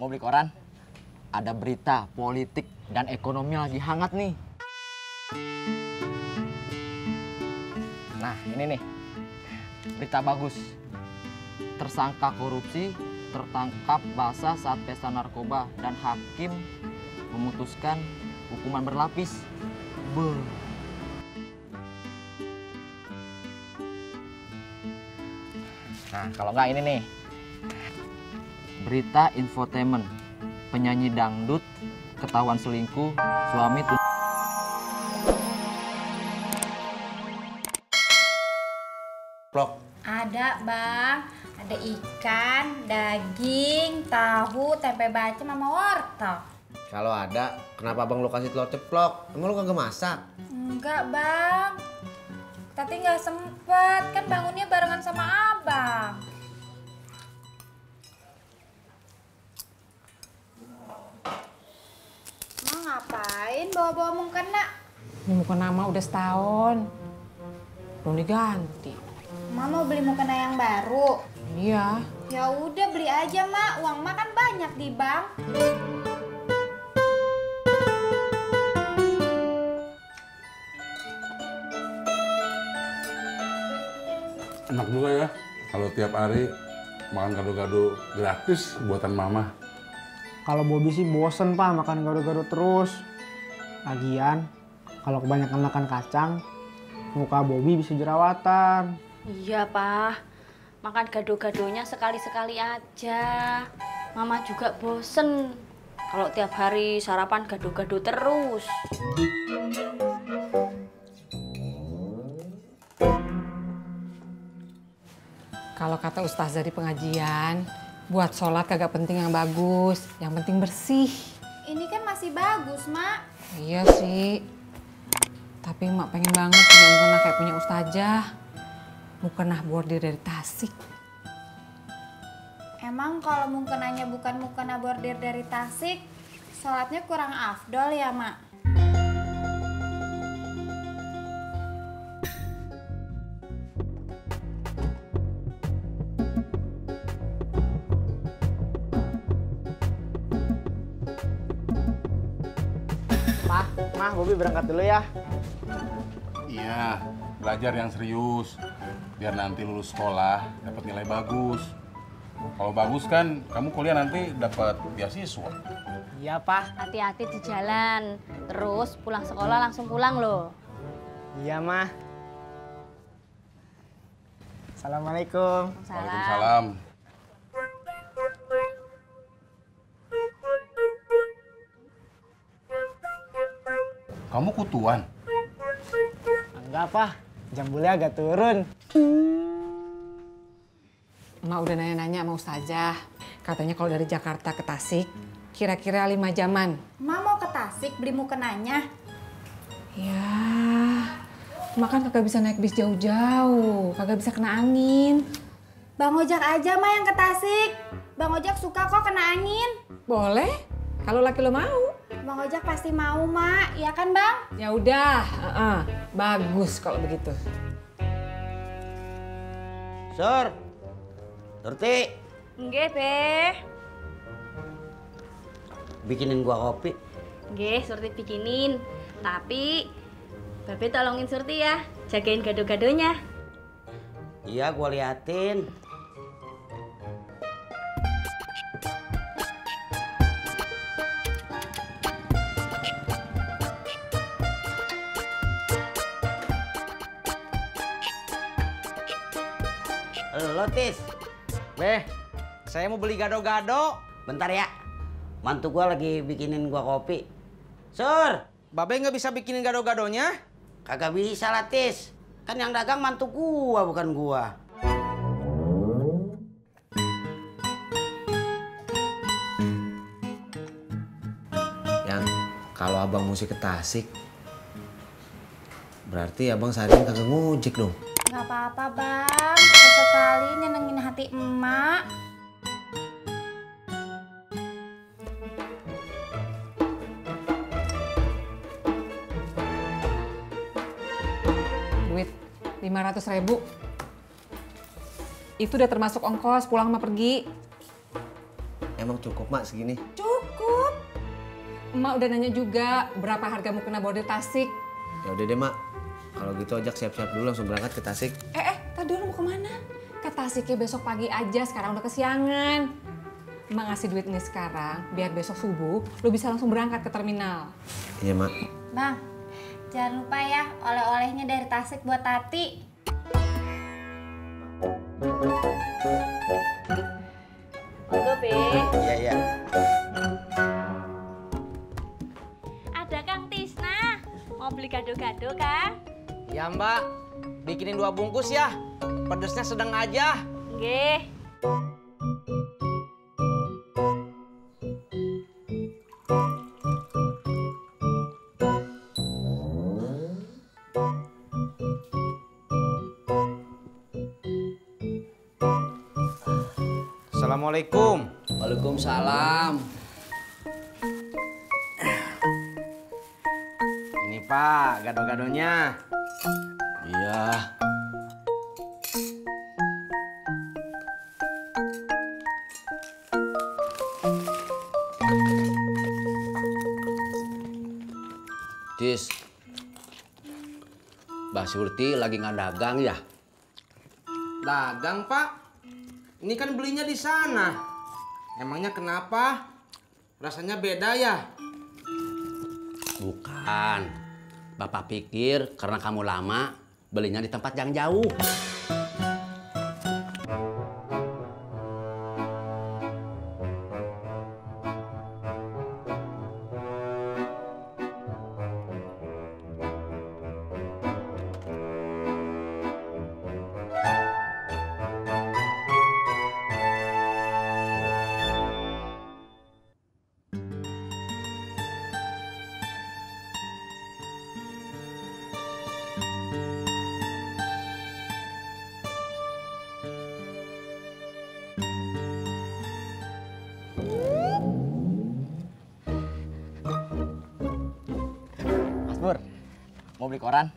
mau beli koran? Ada berita politik dan ekonomi lagi hangat nih. Nah, ini nih. Berita bagus. Tersangka korupsi tertangkap basah saat pesta narkoba dan hakim memutuskan hukuman berlapis. Beuh. Nah, kalau nggak ini nih. Berita infotainment. Penyanyi dangdut ketahuan selingkuh, suami Plok. Ada bang, ada ikan, daging, tahu, tempe bacem sama wortel. Kalau ada, kenapa abang lu kasih telur ceplok? Emang lu kagak masak? Enggak bang, Tati nggak sempet, kan bangunnya barengan sama abang. Mau ngapain bawa-bawa mukena? Ini mukena mah udah setahun. Belum diganti. Mak mau beli mukena yang baru. Iya. Ya udah beli aja mak, uang mak kan banyak di bank. Enak juga ya kalau tiap hari makan gado-gado gratis buatan mama. Kalau Bobby sih bosen Pak makan gado-gado terus. Lagian kalau kebanyakan makan kacang, muka Bobby bisa jerawatan. Iya, Pak. Makan gado-gadonya sekali-sekali aja. Mama juga bosen kalau tiap hari sarapan gado-gado terus. Kalau kata ustazah di pengajian, buat sholat kagak penting yang bagus, yang penting bersih. Ini kan masih bagus mak. Iya sih. Tapi mak pengen banget punya mukena kayak punya ustazah. Mukena bordir dari Tasik. Emang kalau mukenanya bukan mukena bordir dari Tasik, sholatnya kurang afdol ya mak? Mah, Bobby berangkat dulu ya. Iya, belajar yang serius. Biar nanti lulus sekolah dapat nilai bagus. Kalau bagus kan kamu kuliah nanti dapat beasiswa. Iya, Pak. Hati-hati di jalan. Terus pulang sekolah langsung pulang loh. Iya, Mah. Assalamualaikum. Waalaikumsalam. Kamu kutuan? Enggak, Pak. Jambulnya agak turun. Emak udah nanya-nanya sama ustazah. Katanya kalau dari Jakarta ke Tasik, kira-kira 5 jaman. Mak mau ke Tasik beli mukenanya? Ya, emak kan kagak bisa naik bis jauh-jauh, kagak bisa kena angin. Bang Ojak aja mah yang ke Tasik. Bang Ojak suka kok kena angin. Boleh, kalau laki lo mau. Bang Ojak pasti mau mak, iya kan bang? Ya udah, bagus kalau begitu. Sur. Surti, Nggih, Be. bikinin gua kopi. Nggih, Surti bikinin. Tapi Babe tolongin Surti ya, jagain gado-gadonya. Iya, gua liatin. Halo, Tis. Beh, saya mau beli gado-gado. Bentar ya. Mantu gua lagi bikinin gua kopi. Sur, Babe nggak bisa bikinin gado-gadonya? kagak bisa lah, Tis. Kan yang dagang mantu gua, bukan gua. Yang kalau abang mesti ke Tasik, berarti abang seharian kagak ngojek dong. Gak apa-apa bang, sesekali nyenengin hati emak. Duit 500.000. Itu udah termasuk ongkos pulang sama pergi. emang cukup mak segini? Cukup. Emak udah nanya juga berapa harga mukena bordir Tasik. Ya udah deh mak, kalau gitu ojak siap-siap dulu langsung berangkat ke Tasik. Tadi lu mau kemana? Ke Tasiknya besok pagi aja, sekarang udah kesiangan. Emak ngasih duit ini sekarang, biar besok subuh lu bisa langsung berangkat ke terminal. Iya mak. Bang, jangan lupa ya oleh-olehnya dari Tasik buat Tati. Monggo, Be. Iya, iya. Ada Kang Tisna. Mau beli gado-gado, Kang? Ya Mbak, bikinin 2 bungkus ya. Pedesnya sedang aja. Nggih. Assalamualaikum. Waalaikumsalam. Ini Pak, gado-gadonya. Iya. Cis, Mbak Surti lagi nggak dagang ya? Dagang Pak. Ini kan belinya di sana. Emangnya kenapa? Rasanya beda ya? Bukan. Bapak pikir karena kamu lama belinya di tempat yang jauh. Mas Pur, mau beli koran?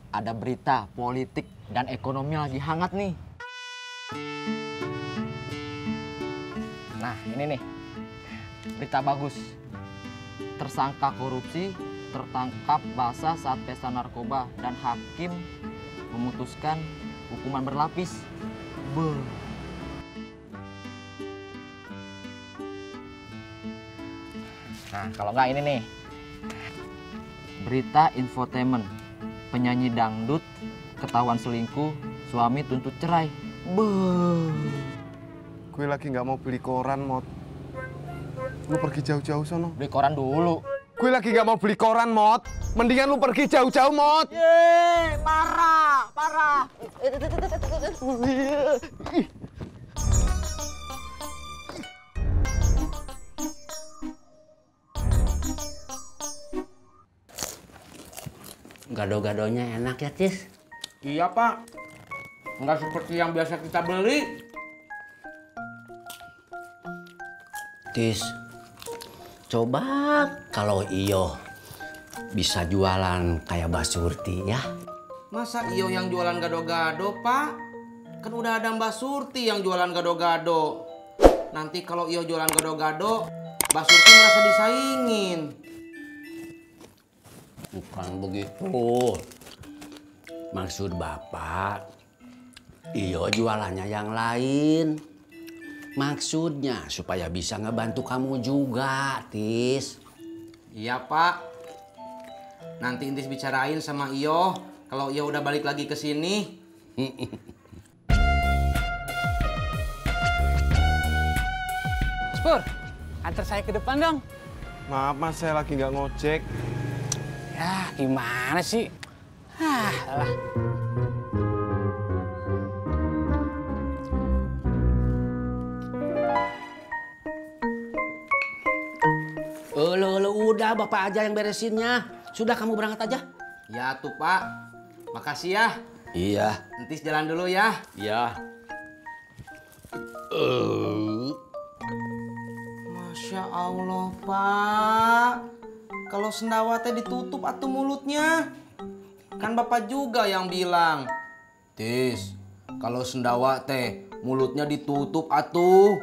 Ada berita politik dan ekonomi lagi hangat nih. Nah, ini nih. Berita bagus. Tersangka korupsi tertangkap basah saat pesta narkoba dan hakim memutuskan hukuman berlapis. Beuh. Nah, kalau nggak ini nih. Berita infotainment. Penyanyi dangdut ketahuan selingkuh, suami tuntut cerai. Beuh. Gue lagi nggak mau beli koran, Mot. Lu pergi jauh-jauh sono. Beli koran dulu. Gue lagi nggak mau beli koran, Mot. Mendingan lu pergi jauh-jauh, Mot. Yeay, parah, parah. Gado-gadonya enak ya, Cis? Iya Pak. Nggak seperti yang biasa kita beli. Cis, coba kalau iyo bisa jualan kayak Mbak Surti ya. Masa iyo yang jualan gado-gado, Pak? Kan udah ada Mbak Surti yang jualan gado-gado. Nanti kalau iyo jualan gado-gado, Mbak Surti merasa disaingin. Bukan begitu. Maksud Bapak, iyo jualannya yang lain. Maksudnya supaya bisa ngebantu kamu juga, Tis. Iya, Pak. Nanti Intis bicarain sama iyo kalau iyo udah balik lagi ke sini. Mas Pur, antar saya ke depan dong. Maaf, Mas, saya lagi nggak ngojek. Ya, gimana sih? Alah. Udah Bapak aja yang beresinnya. Sudah kamu berangkat aja. Ya tuh, Pak. Makasih ya. Iya. Intis jalan dulu ya. Iya. Masya Allah, Pak. Kalau sendawa teh ditutup atuh mulutnya. Kan Bapak juga yang bilang. Tis, kalau sendawa teh mulutnya ditutup atuh.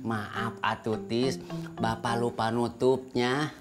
Maaf atutis, Bapak lupa nutupnya.